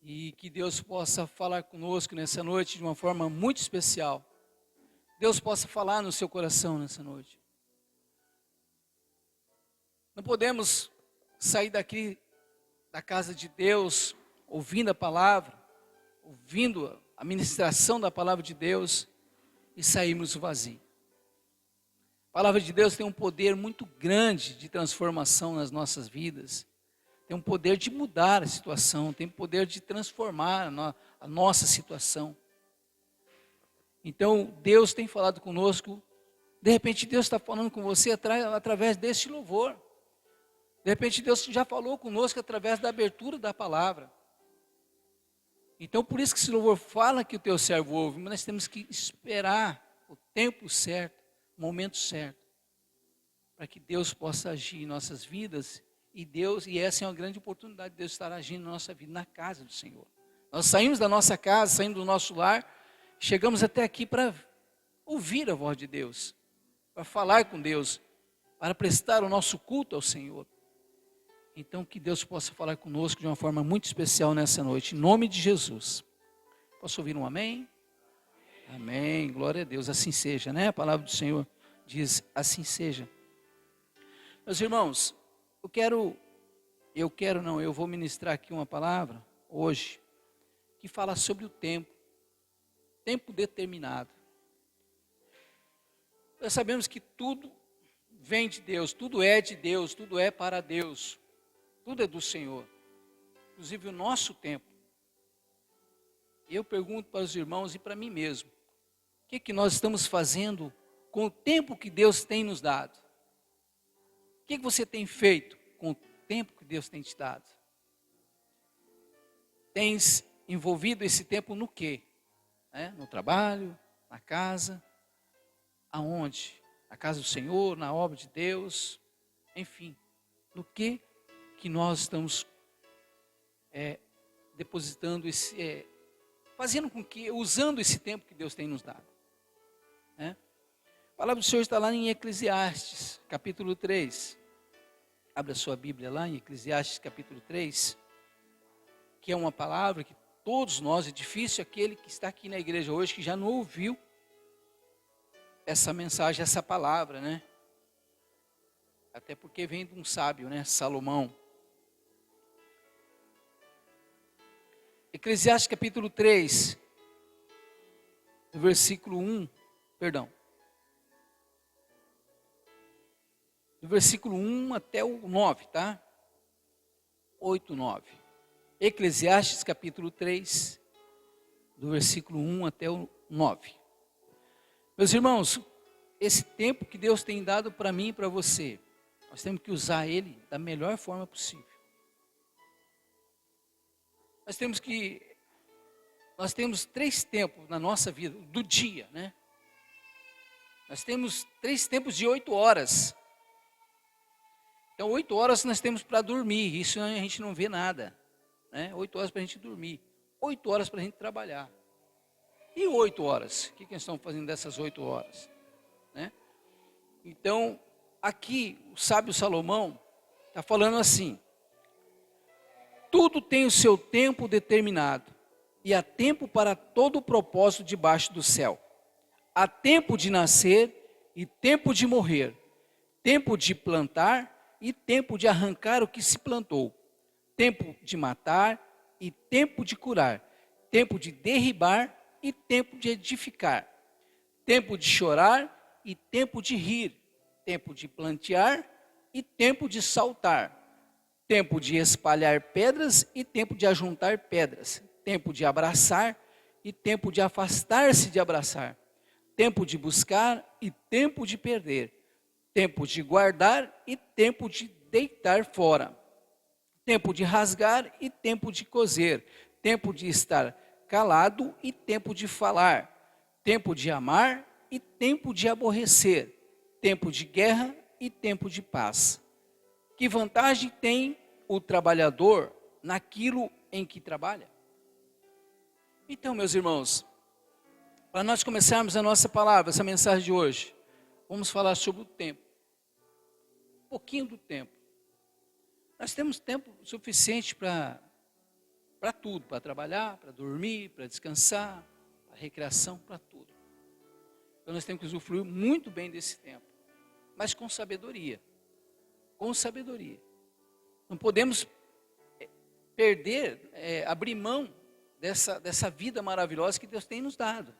e que Deus possa falar conosco nessa noite de uma forma muito especial. Deus possa falar no seu coração nessa noite. Não podemos sair daqui da casa de Deus ouvindo a palavra, ouvindo a ministração da palavra de Deus e sairmos vazio. A palavra de Deus tem um poder muito grande de transformação nas nossas vidas. Tem um poder de mudar a situação, tem um poder de transformar a nossa situação. Então, Deus tem falado conosco. De repente, Deus está falando com você através deste louvor. De repente, Deus já falou conosco através da abertura da palavra. Então, por isso que esse louvor fala que o teu servo ouve, mas nós temos que esperar o tempo certo, o momento certo, para que Deus possa agir em nossas vidas. E essa é uma grande oportunidade de Deus estar agindo na nossa vida, na casa do Senhor. Nós saímos da nossa casa, saímos do nosso lar, chegamos até aqui para ouvir a voz de Deus, para falar com Deus, para prestar o nosso culto ao Senhor. Então que Deus possa falar conosco de uma forma muito especial nessa noite, em nome de Jesus. Posso ouvir um amém? Amém, glória a Deus, assim seja, né? A palavra do Senhor diz, assim seja. Meus irmãos, eu vou ministrar aqui uma palavra hoje, que fala sobre o tempo determinado. Nós sabemos que tudo vem de Deus, tudo é de Deus, tudo é para Deus, tudo é do Senhor, inclusive o nosso tempo. Eu pergunto para os irmãos e para mim mesmo, o que nós estamos fazendo com o tempo que Deus tem nos dado? O que você tem feito com o tempo que Deus tem te dado? Tens envolvido esse tempo no quê? No trabalho, na casa, aonde? Na casa do Senhor, na obra de Deus, enfim, no que nós estamos depositando fazendo com que, usando esse tempo que Deus tem nos dado. A palavra do Senhor está lá em Eclesiastes, capítulo 3. Abra sua Bíblia lá em Eclesiastes, capítulo 3, que é uma palavra que todos nós, é difícil aquele que está aqui na igreja hoje que já não ouviu essa mensagem, essa palavra, né? Até porque vem de um sábio, né? Salomão. Eclesiastes capítulo 3, versículo 1, do versículo 1 até o 9, tá? 8, 9. Eclesiastes capítulo 3, do versículo 1 até o 9. Meus irmãos, esse tempo que Deus tem dado para mim e para você, nós temos que usar ele da melhor forma possível. Nós temos 3 tempos na nossa vida, do dia, né? Nós temos 3 tempos de 8 horas. Então, 8 horas nós temos para dormir, isso a gente não vê nada, né? 8 horas para a gente dormir, 8 horas para a gente trabalhar. E 8 horas? O que nós estamos fazendo dessas 8 horas? Né? Então, aqui o sábio Salomão está falando assim: tudo tem o seu tempo determinado, e há tempo para todo o propósito debaixo do céu. Há tempo de nascer e tempo de morrer, tempo de plantar e tempo de arrancar o que se plantou, tempo de matar e tempo de curar, tempo de derribar e tempo de edificar, tempo de chorar e tempo de rir, tempo de plantear e tempo de saltar, tempo de espalhar pedras e tempo de ajuntar pedras, tempo de abraçar e tempo de afastar-se de abraçar, tempo de buscar e tempo de perder, tempo de guardar e tempo de deitar fora, tempo de rasgar e tempo de coser, tempo de estar calado e tempo de falar, tempo de amar e tempo de aborrecer, tempo de guerra e tempo de paz. Que vantagem tem o trabalhador naquilo em que trabalha? Então, meus irmãos, para nós começarmos a nossa palavra, essa mensagem de hoje, vamos falar sobre o tempo. Um pouquinho do tempo. Nós temos tempo suficiente para para tudo, para trabalhar, para dormir, para descansar, para recreação, para tudo. Então nós temos que usufruir muito bem desse tempo, mas com sabedoria. Com sabedoria. Não podemos perder, abrir mão dessa vida maravilhosa que Deus tem nos dado.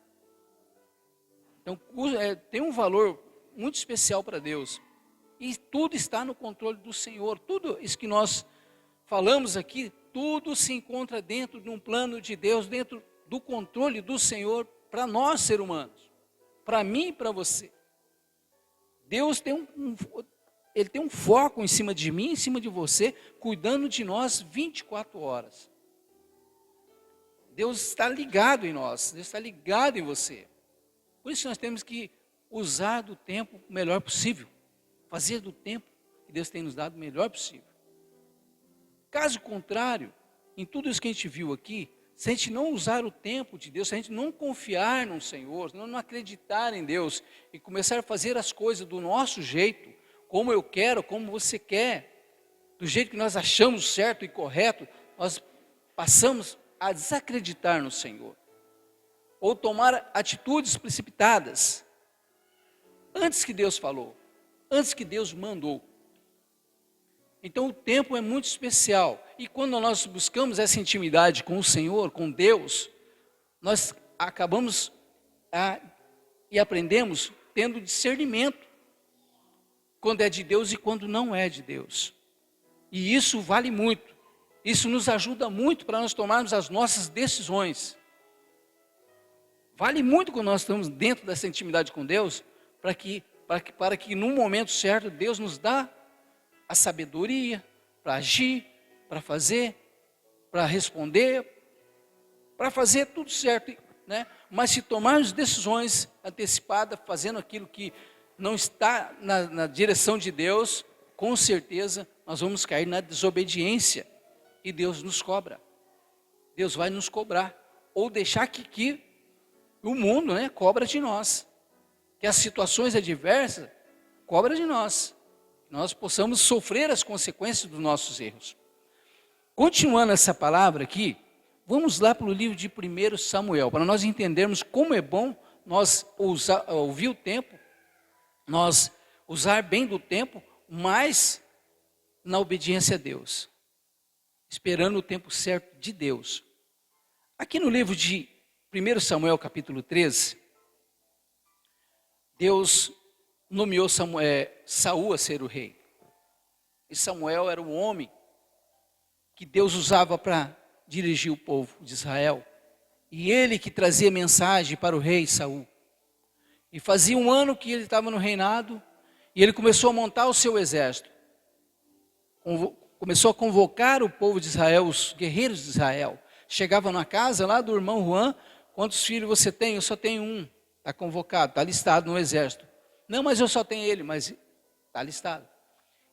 Então tem um valor muito especial para Deus. E tudo está no controle do Senhor. Tudo isso que nós falamos aqui, tudo se encontra dentro de um plano de Deus, dentro do controle do Senhor para nós, seres humanos. Para mim e para você. Deus tem Ele tem um foco em cima de mim, em cima de você, cuidando de nós 24 horas. Deus está ligado em nós, Deus está ligado em você. Por isso nós temos que usar do tempo o melhor possível. Fazer do tempo que Deus tem nos dado o melhor possível. Caso contrário, em tudo isso que a gente viu aqui, se a gente não usar o tempo de Deus, se a gente não confiar no Senhor, se não acreditar em Deus e começar a fazer as coisas do nosso jeito, como eu quero, como você quer, do jeito que nós achamos certo e correto, nós passamos a desacreditar no Senhor. Ou tomar atitudes precipitadas, antes que Deus falou, antes que Deus mandou. Então o tempo é muito especial. E quando nós buscamos essa intimidade com o Senhor, com Deus, nós acabamos e aprendemos tendo discernimento. Quando é de Deus e quando não é de Deus. E isso vale muito. Isso nos ajuda muito para nós tomarmos as nossas decisões. Vale muito quando nós estamos dentro dessa intimidade com Deus, para que no momento certo Deus nos dá a sabedoria para agir, para fazer, para responder, para fazer tudo certo, né? Mas se tomarmos decisões antecipadas, fazendo aquilo que não está na direção de Deus, com certeza nós vamos cair na desobediência e Deus nos cobra. Deus vai nos cobrar, ou deixar que o mundo, né, cobra de nós, que as situações adversas cobra de nós, que nós possamos sofrer as consequências dos nossos erros. Continuando essa palavra aqui, vamos lá para o livro de 1 Samuel, para nós entendermos como é bom nós ouvir o tempo, nós usar bem do tempo, mas na obediência a Deus, esperando o tempo certo de Deus. Aqui no livro de 1 Samuel capítulo 13, Deus nomeou Saul a ser o rei. E Samuel era o homem que Deus usava para dirigir o povo de Israel. E ele que trazia mensagem para o rei Saul. E fazia um ano que ele estava no reinado, e ele começou a montar o seu exército. Começou a convocar o povo de Israel, os guerreiros de Israel. Chegava na casa lá do irmão Juan, quantos filhos você tem? Eu só tenho um, está convocado, está listado no exército. Não, mas eu só tenho ele, mas está listado.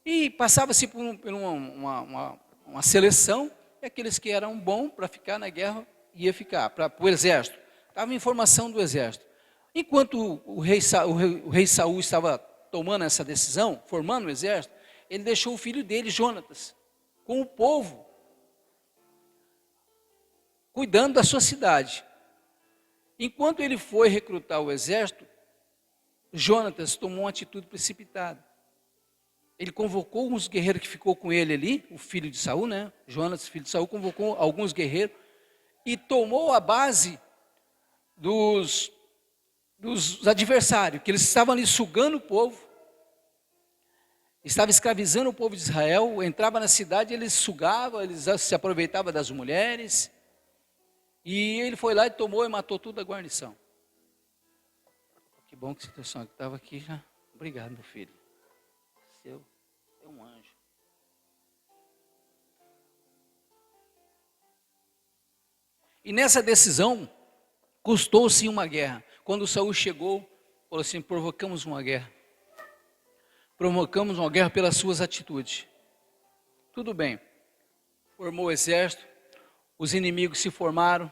E passava-se por uma seleção, e aqueles que eram bons para ficar na guerra, ia ficar, para o exército. Estava em formação do exército. Enquanto o rei Saul estava tomando essa decisão, formando o exército, ele deixou o filho dele, Jonatas, com o povo, cuidando da sua cidade. Enquanto ele foi recrutar o exército, Jonatas tomou uma atitude precipitada. Ele convocou uns guerreiros que ficou com ele ali, o filho de Saul, né? Jonatas, filho de Saul, convocou alguns guerreiros e tomou a base dos adversários, que eles estavam ali sugando o povo, estavam escravizando o povo de Israel, entrava na cidade, eles sugavam, eles se aproveitavam das mulheres, e ele foi lá e tomou e matou toda a guarnição. Que bom que situação que estava aqui já. Obrigado, meu filho. Seu é um anjo. E nessa decisão, custou-se uma guerra. Quando Saul chegou, falou assim: provocamos uma guerra. Provocamos uma guerra pelas suas atitudes. Tudo bem. Formou o exército, os inimigos se formaram,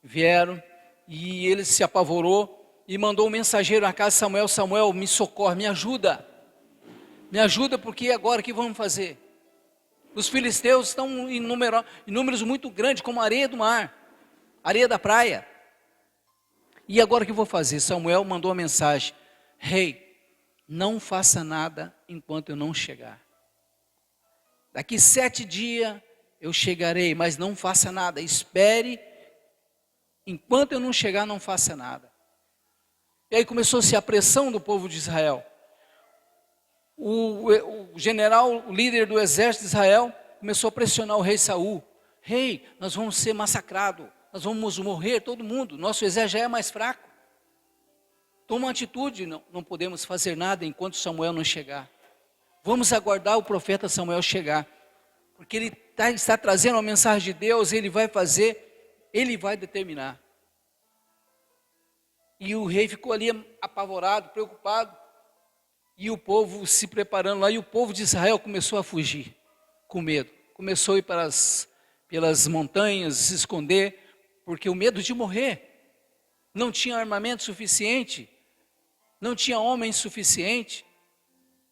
vieram, e ele se apavorou e mandou um mensageiro na casa de Samuel: Samuel, me socorre, me ajuda. Me ajuda, porque agora o que vamos fazer? Os filisteus estão em números muito grandes, como a areia do mar, areia da praia. E agora o que eu vou fazer? Samuel mandou uma mensagem: rei, não faça nada enquanto eu não chegar. Daqui 7 dias eu chegarei, mas não faça nada. Espere, enquanto eu não chegar, não faça nada. E aí começou-se a pressão do povo de Israel. O general, o líder do exército de Israel, começou a pressionar o rei Saul. Rei, nós vamos ser massacrados, nós vamos morrer todo mundo, nosso exército já é mais fraco. Toma uma atitude, não podemos fazer nada enquanto Samuel não chegar. Vamos aguardar o profeta Samuel chegar, porque ele está trazendo a mensagem de Deus, ele vai fazer, ele vai determinar. E o rei ficou ali apavorado, preocupado. E o povo se preparando lá, e o povo de Israel começou a fugir, com medo. Começou a ir pelas montanhas, se esconder, porque o medo de morrer. Não tinha armamento suficiente, não tinha homem suficiente.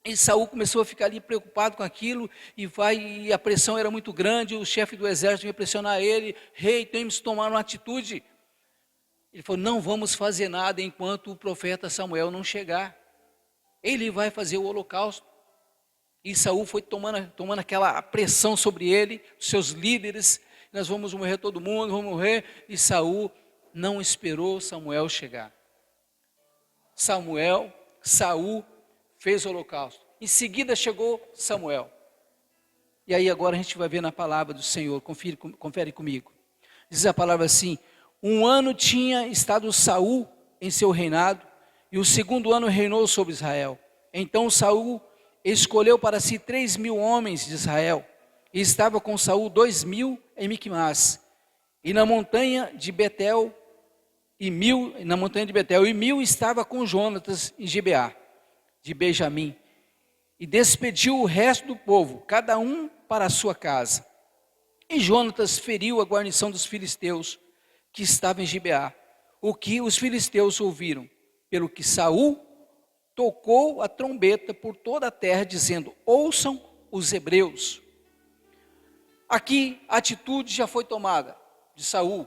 E Saul começou a ficar ali preocupado com aquilo, e a pressão era muito grande, o chefe do exército ia pressionar ele: rei, temos que tomar uma atitude. Ele falou: não vamos fazer nada enquanto o profeta Samuel não chegar. Ele vai fazer o holocausto. E Saul foi tomando aquela pressão sobre ele, seus líderes: nós vamos morrer todo mundo, vamos morrer. E Saul não esperou Samuel chegar. Saul fez o holocausto. Em seguida chegou Samuel. E aí agora a gente vai ver na palavra do Senhor, confere comigo. Diz a palavra assim: 1 ano tinha estado Saul em seu reinado, e o 2º ano reinou sobre Israel. Então Saul escolheu para si 3.000 homens de Israel, e estava com Saul 2.000 em Miquimás, e na montanha de Betel, e 1.000 estava com Jonatas em Gibeá, de Benjamim. E despediu o resto do povo, cada um para a sua casa. E Jonatas feriu a guarnição dos filisteus, que estava em Gibeá, o que os filisteus ouviram, pelo que Saul tocou a trombeta por toda a terra, dizendo: ouçam os hebreus. Aqui a atitude já foi tomada de Saul,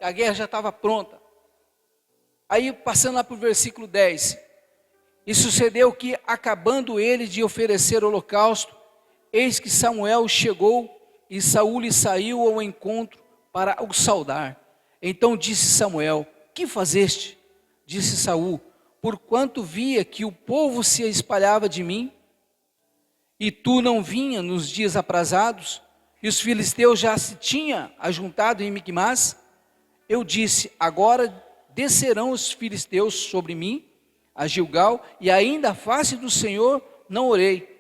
a guerra já estava pronta. Aí passando lá para o versículo 10, e sucedeu que, acabando ele de oferecer o holocausto, eis que Samuel chegou, e Saul lhe saiu ao encontro para o saudar. Então disse Samuel: que fazeste? Disse Saul: porquanto via que o povo se espalhava de mim, e tu não vinha nos dias aprazados, e os filisteus já se tinham ajuntado em Miquimás, eu disse: agora descerão os filisteus sobre mim, a Gilgal, e ainda a face do Senhor não orei.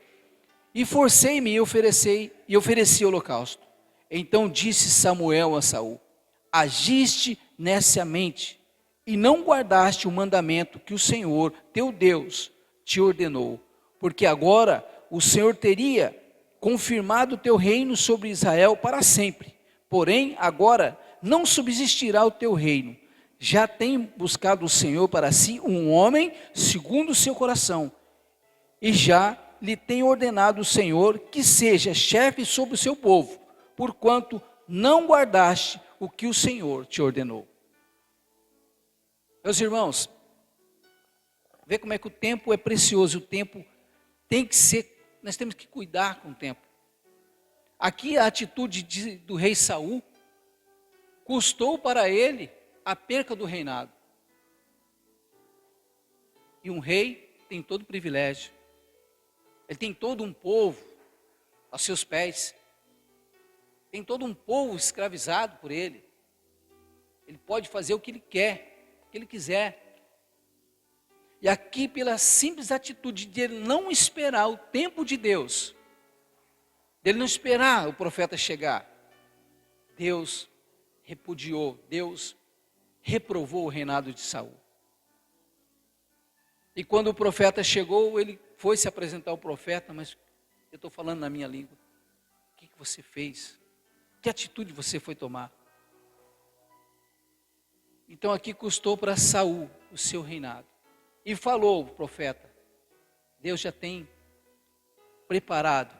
E forcei-me e ofereci holocausto. Então disse Samuel a Saul: agiste neciamente, e não guardaste o mandamento que o Senhor, teu Deus, te ordenou, porque agora o Senhor teria confirmado o teu reino sobre Israel para sempre. Porém, agora não subsistirá o teu reino. Já tem buscado o Senhor para si um homem segundo o seu coração, e já lhe tem ordenado o Senhor que seja chefe sobre o seu povo, porquanto não guardaste o que o Senhor te ordenou. Meus irmãos, vê como é que o tempo é precioso, o tempo tem que ser, nós temos que cuidar com o tempo. Aqui a atitude do rei Saul custou para ele a perca do reinado. E um rei tem todo o privilégio, ele tem todo um povo aos seus pés, tem todo um povo escravizado por ele, ele pode fazer o que ele quer, o que ele quiser. E aqui, pela simples atitude de ele não esperar o tempo de Deus, dele não esperar o profeta chegar, Deus repudiou, Deus reprovou o reinado de Saul. E quando o profeta chegou, ele foi se apresentar ao profeta: mas eu estou falando na minha língua, o que você fez? Que atitude você foi tomar? Então aqui custou para Saul o seu reinado. E falou o profeta: Deus já tem preparado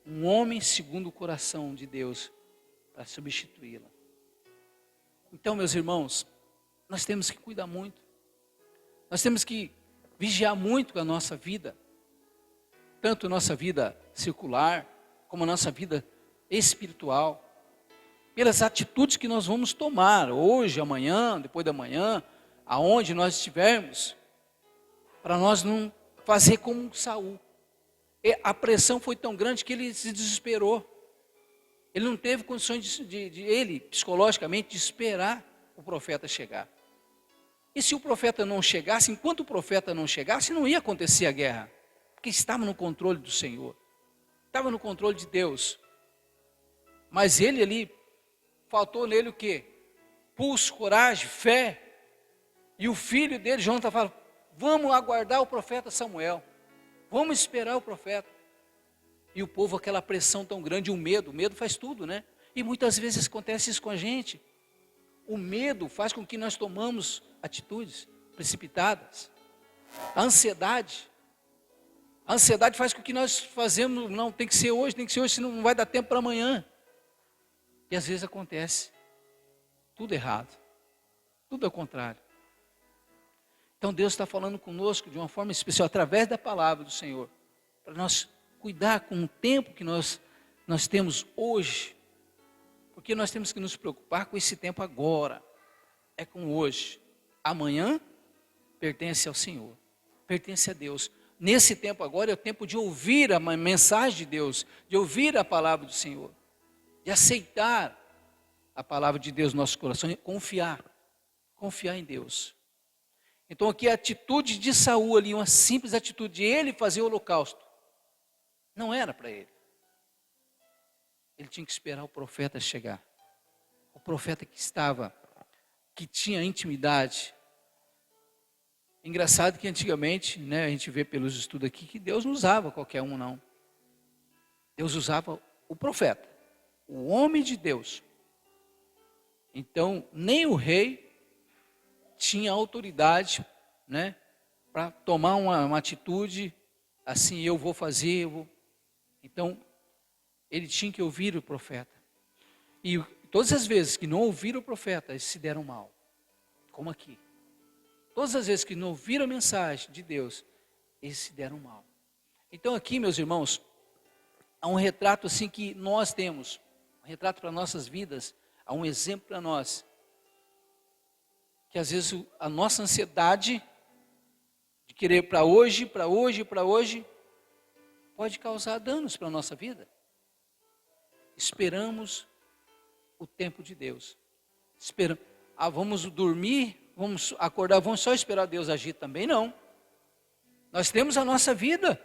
um homem segundo o coração de Deus para substituí-la. Então, meus irmãos, nós temos que cuidar muito. Nós temos que vigiar muito com a nossa vida, tanto a nossa vida circular, como a nossa vida espiritual, pelas atitudes que nós vamos tomar hoje, amanhã, depois da manhã, aonde nós estivermos, para nós não fazer como Saul. A pressão foi tão grande que ele se desesperou. Ele não teve condições ele, psicologicamente, de esperar o profeta chegar. E se o profeta não chegasse, enquanto o profeta não chegasse, não ia acontecer a guerra. Porque estava no controle do Senhor. Estava no controle de Deus. Mas ele ali, faltou nele o quê? Pulso, coragem, fé. E o filho dele, Jonathan, fala, vamos aguardar o profeta Samuel. Vamos esperar o profeta. E o povo, aquela pressão tão grande, o medo faz tudo, né? E muitas vezes acontece isso com a gente. O medo faz com que nós tomamos atitudes precipitadas. A ansiedade faz com que nós fazemos, não, tem que ser hoje, senão não vai dar tempo para amanhã. E às vezes acontece tudo errado, tudo ao contrário. Então Deus está falando conosco de uma forma especial, através da palavra do Senhor, para nós cuidar com o tempo que nós temos hoje, porque nós temos que nos preocupar com esse tempo agora, é com hoje. Amanhã pertence ao Senhor, pertence a Deus. Nesse tempo agora é o tempo de ouvir a mensagem de Deus, de ouvir a palavra do Senhor, de aceitar a palavra de Deus no nosso coração, confiar em Deus. Então aqui a atitude de Saul ali, uma simples atitude de ele fazer o holocausto, não era para ele. Ele tinha que esperar o profeta chegar. O profeta que tinha intimidade. Engraçado que antigamente, né, a gente vê pelos estudos aqui, que Deus não usava qualquer um, não. Deus usava o profeta, o homem de Deus. Então, nem o rei tinha autoridade, né, para tomar uma atitude assim, eu vou fazer, Então, ele tinha que ouvir o profeta. E todas as vezes que não ouviram o profeta, eles se deram mal. Como aqui. Todas as vezes que não ouviram a mensagem de Deus, eles se deram mal. Então aqui, meus irmãos, há um retrato assim que nós temos, um retrato para nossas vidas, há um exemplo para nós. Que às vezes a nossa ansiedade de querer para hoje, pode causar danos para a nossa vida. Esperamos o tempo de Deus. Vamos dormir, vamos acordar, vamos só esperar Deus agir também? Não. Nós temos a nossa vida.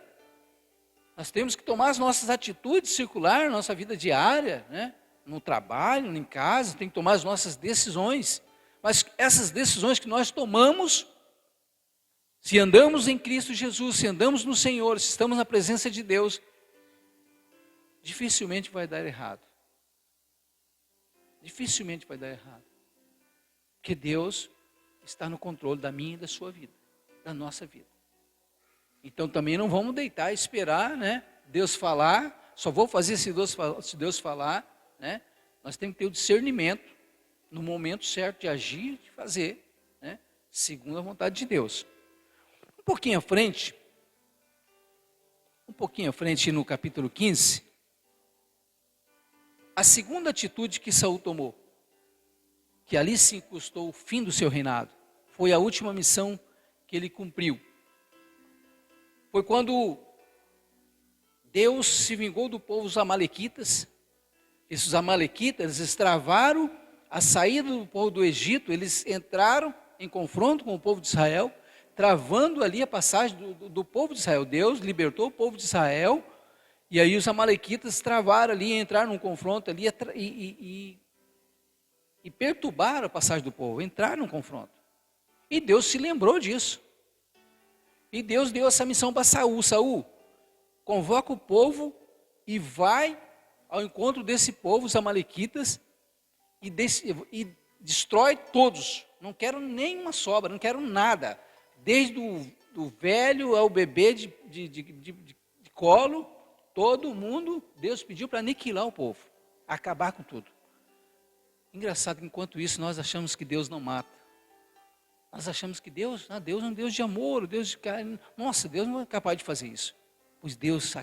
Nós temos que tomar as nossas atitudes circular, nossa vida diária, né? No trabalho, em casa, tem que tomar as nossas decisões. Mas essas decisões que nós tomamos, se andamos em Cristo Jesus, se andamos no Senhor, se estamos na presença de Deus, dificilmente vai dar errado. Dificilmente vai dar errado. Porque Deus está no controle da minha e da sua vida, da nossa vida. Então também não vamos deitar e esperar, né, Deus falar, só vou fazer se Deus falar, né? Nós temos que ter o discernimento no momento certo de agir, de fazer, né, segundo a vontade de Deus. Um pouquinho à frente no capítulo 15, a segunda atitude que Saul tomou, que ali se custou o fim do seu reinado, foi a última missão que ele cumpriu. Foi quando Deus se vingou do povo dos amalequitas. Esses amalequitas extravaram a saída do povo do Egito, eles entraram em confronto com o povo de Israel, travando ali a passagem do povo de Israel. Deus libertou o povo de Israel, e aí os amalequitas travaram ali, entraram num confronto ali e perturbaram a passagem do povo, entraram num confronto. E Deus se lembrou disso. E Deus deu essa missão para Saul. Saul, convoca o povo e vai ao encontro desse povo, os amalequitas, e destrói todos. Não quero nenhuma sobra, não quero nada. Desde o velho ao bebê de colo, Todo mundo, Deus pediu para aniquilar o povo, acabar com tudo. Engraçado que enquanto isso nós achamos que Deus não mata. Nós achamos que Deus é um Deus de amor, Deus de carinho. Nossa, Deus não é capaz de fazer isso. Pois Deus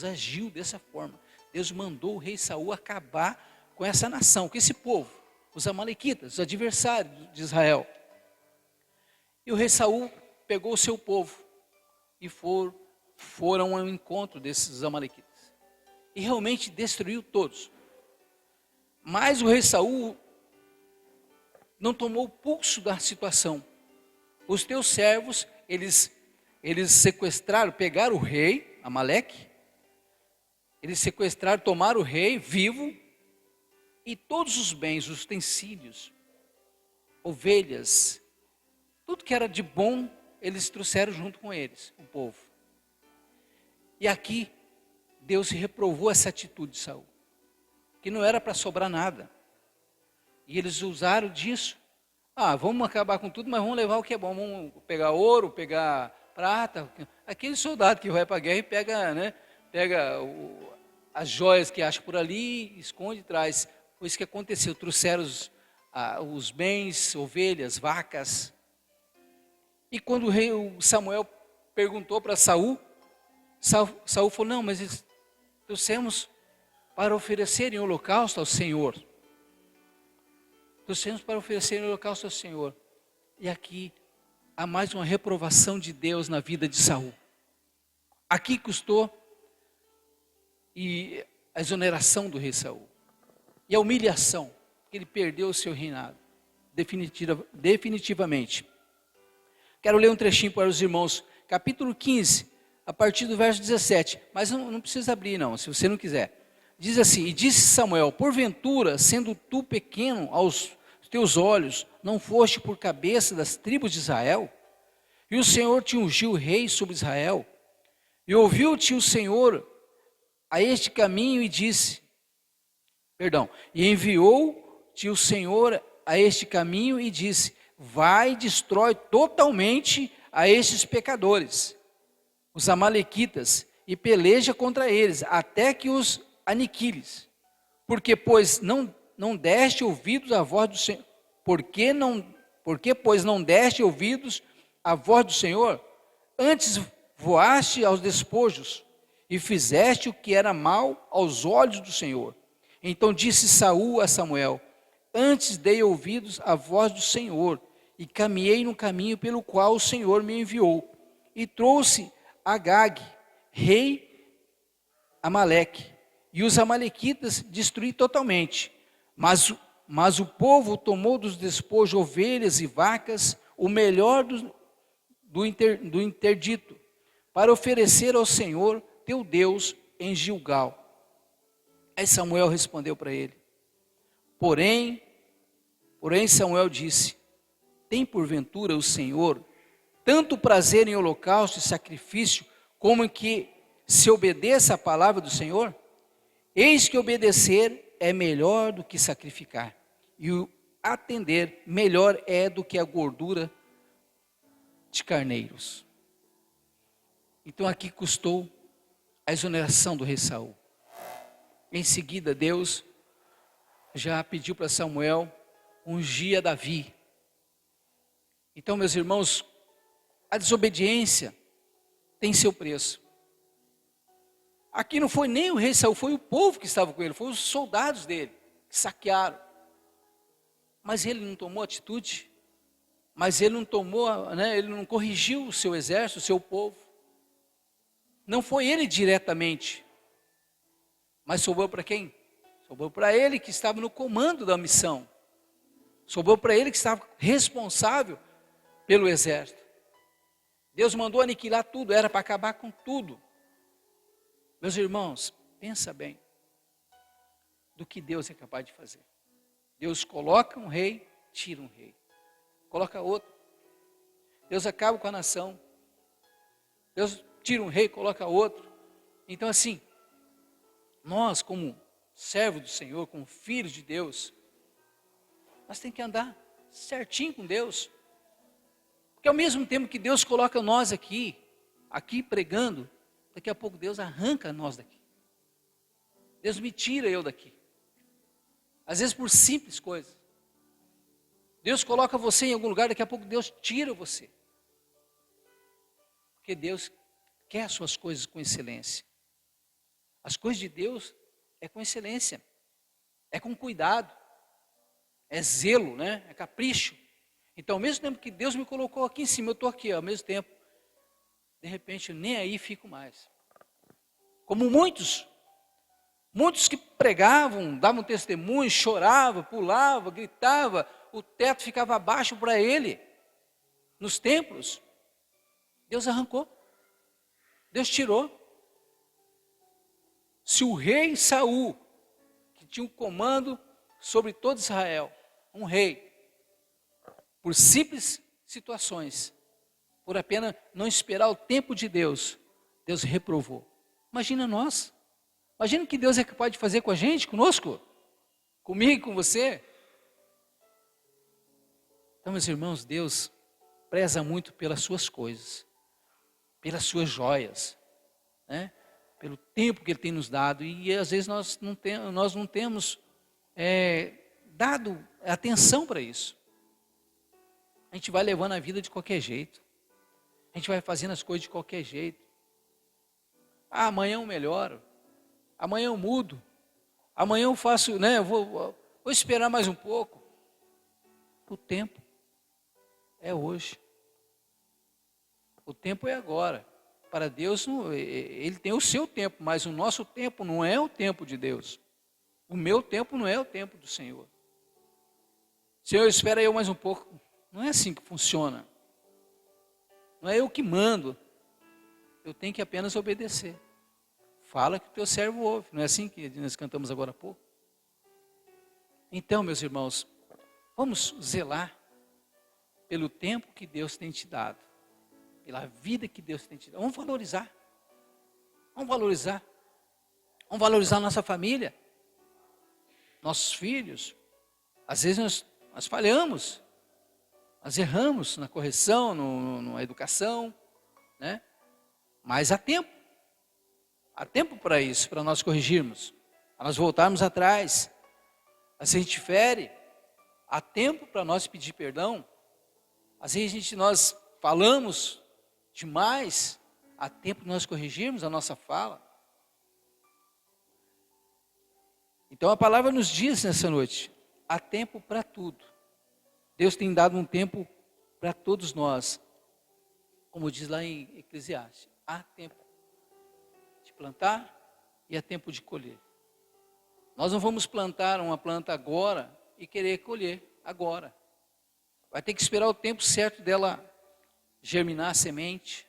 agiu dessa forma. Deus mandou o rei Saul acabar com essa nação, com esse povo, os amalequitas, os adversários de Israel. E o rei Saul pegou o seu povo e foram ao encontro desses amalequitas. E realmente destruiu todos. Mas o rei Saul não tomou o pulso da situação. Os teus servos, eles sequestraram, pegaram o rei, Amaleque, eles sequestraram, tomaram o rei vivo, e todos os bens, os utensílios, ovelhas, tudo que era de bom, eles trouxeram junto com eles, o povo. E aqui, Deus reprovou essa atitude de Saul, que não era para sobrar nada. E eles usaram disso. Vamos acabar com tudo, mas vamos levar o que é bom. Vamos pegar ouro, pegar prata. Aquele soldado que vai para a guerra e pega as joias que acha por ali, esconde e traz. Foi isso que aconteceu. Trouxeram os bens, ovelhas, vacas. E quando o rei Samuel perguntou para Saul falou, não, mas trouxemos para oferecer em holocausto ao Senhor. Trouxemos para oferecer em holocausto ao Senhor. E aqui há mais uma reprovação de Deus na vida de Saul. Aqui custou a exoneração do rei Saul. E a humilhação, que ele perdeu o seu reinado, definitivamente. Quero ler um trechinho para os irmãos, capítulo 15, a partir do verso 17. Mas não precisa abrir não, se você não quiser. Diz assim, e disse Samuel, porventura, sendo tu pequeno aos teus olhos, não foste por cabeça das tribos de Israel? E o Senhor te ungiu rei sobre Israel. E ouviu-te o Senhor a este caminho e enviou-te o Senhor a este caminho e disse, vai e destrói totalmente a estes pecadores, os amalequitas, e peleja contra eles, até que os aniquiles. Porque, pois, não deste ouvidos à voz do Senhor? Porque, pois, não deste ouvidos à voz do Senhor? Antes voaste aos despojos e fizeste o que era mal aos olhos do Senhor. Então disse Saul a Samuel, antes dei ouvidos à voz do Senhor e caminhei no caminho pelo qual o Senhor me enviou. E trouxe Agag, rei Amaleque, e os amalequitas destruí totalmente. Mas o povo tomou dos despojos ovelhas e vacas, o melhor do interdito, para oferecer ao Senhor teu Deus em Gilgal. Aí Samuel respondeu para ele. Porém Samuel disse, tem porventura o Senhor tanto prazer em holocausto e sacrifício, como em que se obedeça a palavra do Senhor? Eis que obedecer é melhor do que sacrificar, e o atender melhor é do que a gordura de carneiros. Então aqui custou a exoneração do rei Saul. Em seguida, Deus já pediu para Samuel ungir a Davi. Então, meus irmãos, a desobediência tem seu preço. Aqui não foi nem o rei Saul, foi o povo que estava com ele, foram os soldados dele, que saquearam. Mas ele não tomou atitude, ele não corrigiu o seu exército, o seu povo. Não foi ele diretamente, mas sobrou para quem? Sobrou para ele que estava no comando da missão. Sobrou para ele que estava responsável pelo exército. Deus mandou aniquilar tudo, era para acabar com tudo. Meus irmãos, pensa bem do que Deus é capaz de fazer. Deus coloca um rei, tira um rei. Coloca outro. Deus acaba com a nação. Deus tira um rei, coloca outro. Então assim, nós como servos do Senhor, como filhos de Deus, nós temos que andar certinho com Deus. Porque ao mesmo tempo que Deus coloca nós aqui pregando, daqui a pouco Deus arranca nós daqui. Deus me tira eu daqui. Às vezes por simples coisas. Deus coloca você em algum lugar, daqui a pouco Deus tira você. Porque Deus quer as suas coisas com excelência. As coisas de Deus é com excelência. É com cuidado. É zelo, né? É capricho. Então, ao mesmo tempo que Deus me colocou aqui em cima, eu estou aqui, ao mesmo tempo, de repente, eu nem aí fico mais. Como muitos que pregavam, davam testemunho, choravam, pulavam, gritavam, o teto ficava abaixo para ele, nos templos. Deus arrancou, Deus tirou. Se o rei Saul, que tinha um comando sobre todo Israel, um rei, por simples situações, por apenas não esperar o tempo de Deus, Deus reprovou. Imagina nós. Imagina o que Deus é capaz de fazer com a gente, conosco, comigo, com você. Então, meus irmãos, Deus preza muito pelas suas coisas, pelas suas joias, né? Pelo tempo que Ele tem nos dado. E às vezes nós não temos dado atenção para isso. A gente vai levando a vida de qualquer jeito. A gente vai fazendo as coisas de qualquer jeito. Ah, amanhã eu melhoro. Amanhã eu mudo. Amanhã eu faço, né? Eu vou esperar mais um pouco. O tempo é hoje. O tempo é agora. Para Deus, Ele tem o seu tempo, mas o nosso tempo não é o tempo de Deus. O meu tempo não é o tempo do Senhor. Senhor, espera eu mais um pouco. Não é assim que funciona. Não é eu que mando. Eu tenho que apenas obedecer. Fala que o teu servo ouve. Não é assim que nós cantamos agora há pouco? Então, meus irmãos, vamos zelar pelo tempo que Deus tem te dado. Pela vida que Deus tem te dado. Vamos valorizar. Vamos valorizar. Vamos valorizar a nossa família. Nossos filhos. Às vezes nós falhamos. Nós erramos na correção, na educação, né? Mas há tempo. Há tempo para isso, para nós corrigirmos. Para nós voltarmos atrás. Se a gente fere, há tempo para nós pedir perdão. Às vezes nós falamos demais, há tempo de nós corrigirmos a nossa fala. Então a palavra nos diz nessa noite, há tempo para tudo. Deus tem dado um tempo para todos nós. Como diz lá em Eclesiastes, há tempo de plantar e há tempo de colher. Nós não vamos plantar uma planta agora e querer colher agora. Vai ter que esperar o tempo certo dela germinar a semente,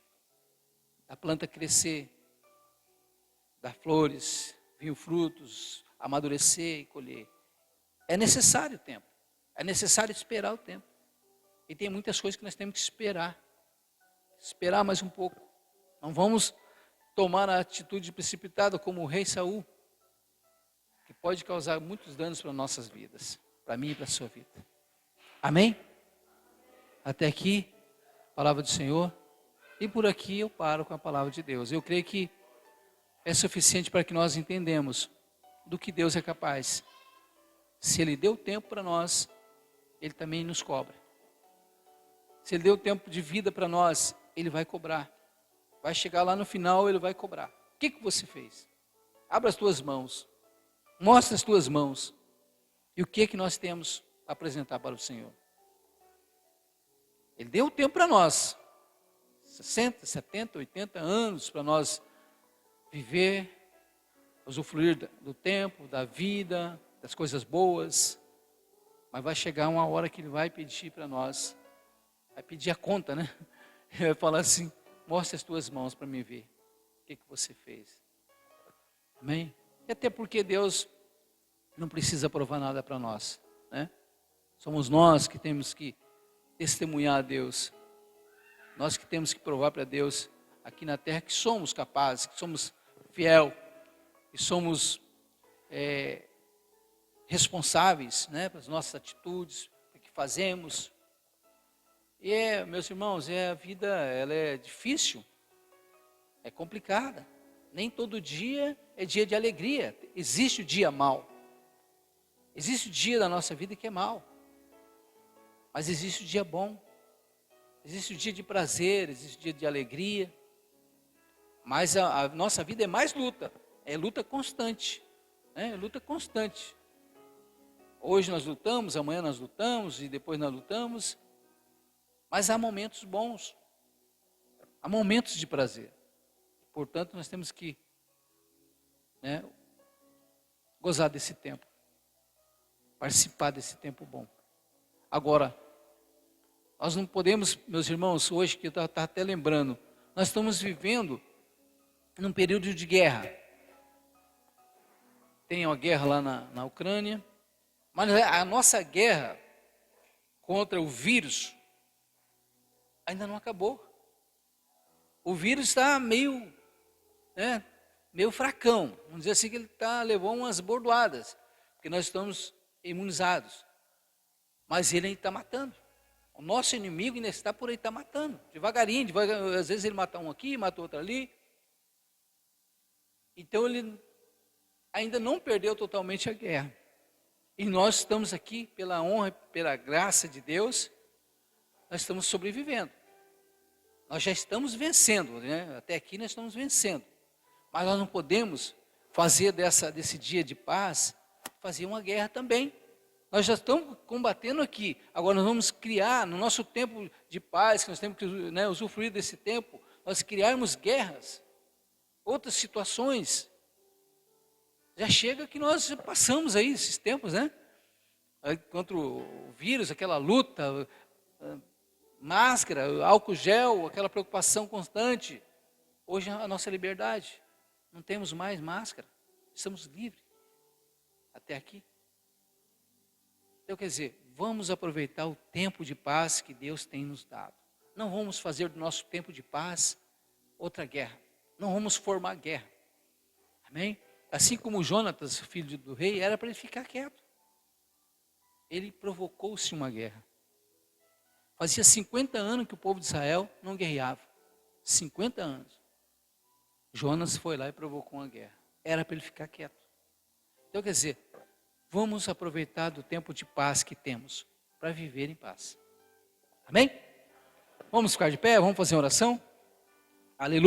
a planta crescer, dar flores, vir frutos, amadurecer e colher. É necessário o tempo. É necessário esperar o tempo. E tem muitas coisas que nós temos que esperar. Esperar mais um pouco. Não vamos tomar a atitude precipitada como o rei Saul, que pode causar muitos danos para nossas vidas, para mim e para a sua vida. Amém? Até aqui, a palavra do Senhor. E por aqui eu paro com a palavra de Deus. Eu creio que é suficiente para que nós entendamos do que Deus é capaz. Se Ele deu tempo para nós, Ele também nos cobra. Se Ele deu tempo de vida para nós, Ele vai cobrar. Vai chegar lá no final, Ele vai cobrar. O que você fez? Abra as tuas mãos. Mostra as tuas mãos. E o que nós temos a apresentar para o Senhor? Ele deu tempo para nós. 60, 70, 80 anos para nós viver, usufruir do tempo, da vida, das coisas boas. Mas vai chegar uma hora que Ele vai pedir para nós, vai pedir a conta, né? Ele vai falar assim, mostra as tuas mãos para me ver. O que você fez? Amém? E até porque Deus não precisa provar nada para nós, né? Somos nós que temos que testemunhar a Deus. Nós que temos que provar para Deus aqui na terra que somos capazes, que somos fiel, que somos responsáveis, né, pelas nossas atitudes, o que fazemos. E meus irmãos, a vida ela é difícil, é complicada. Nem todo dia é dia de alegria. Existe o dia mau. Existe o dia da nossa vida que é mau. Mas existe o dia bom. Existe o dia de prazer, existe o dia de alegria. Mas a nossa vida é mais luta. É luta constante. É luta constante. Hoje nós lutamos, amanhã nós lutamos e depois nós lutamos. Mas há momentos bons. Há momentos de prazer. Portanto, nós temos que gozar desse tempo. Participar desse tempo bom. Agora, nós não podemos, meus irmãos, hoje que eu estava até lembrando, nós estamos vivendo num período de guerra. Tem uma guerra lá na Ucrânia, mas a nossa guerra contra o vírus ainda não acabou. O vírus está meio fracão. Vamos dizer assim que ele levou umas bordoadas, porque nós estamos imunizados. Mas ele ainda está matando. O nosso inimigo ainda está por aí, está matando. Devagarinho, às vezes ele mata um aqui, mata outro ali. Então ele ainda não perdeu totalmente a guerra. E nós estamos aqui, pela honra e pela graça de Deus, nós estamos sobrevivendo. Nós já estamos vencendo, até aqui nós estamos vencendo. Mas nós não podemos fazer desse dia de paz, fazer uma guerra também. Nós já estamos combatendo aqui. Agora nós vamos criar, no nosso tempo de paz, que nós temos que usufruir desse tempo, nós criarmos guerras, outras situações. Já chega que nós passamos aí esses tempos, contra o vírus, aquela luta, máscara, álcool gel, aquela preocupação constante. Hoje a nossa liberdade, não temos mais máscara, estamos livres, até aqui. Então, quer dizer, vamos aproveitar o tempo de paz que Deus tem nos dado. Não vamos fazer do nosso tempo de paz outra guerra. Não vamos formar guerra. Amém? Assim como Jonatas, filho do rei, era para ele ficar quieto. Ele provocou-se uma guerra. Fazia 50 anos que o povo de Israel não guerreava. 50 anos. Jonas foi lá e provocou uma guerra. Era para ele ficar quieto. Então, quer dizer, vamos aproveitar do tempo de paz que temos para viver em paz. Amém? Vamos ficar de pé, vamos fazer uma oração? Aleluia.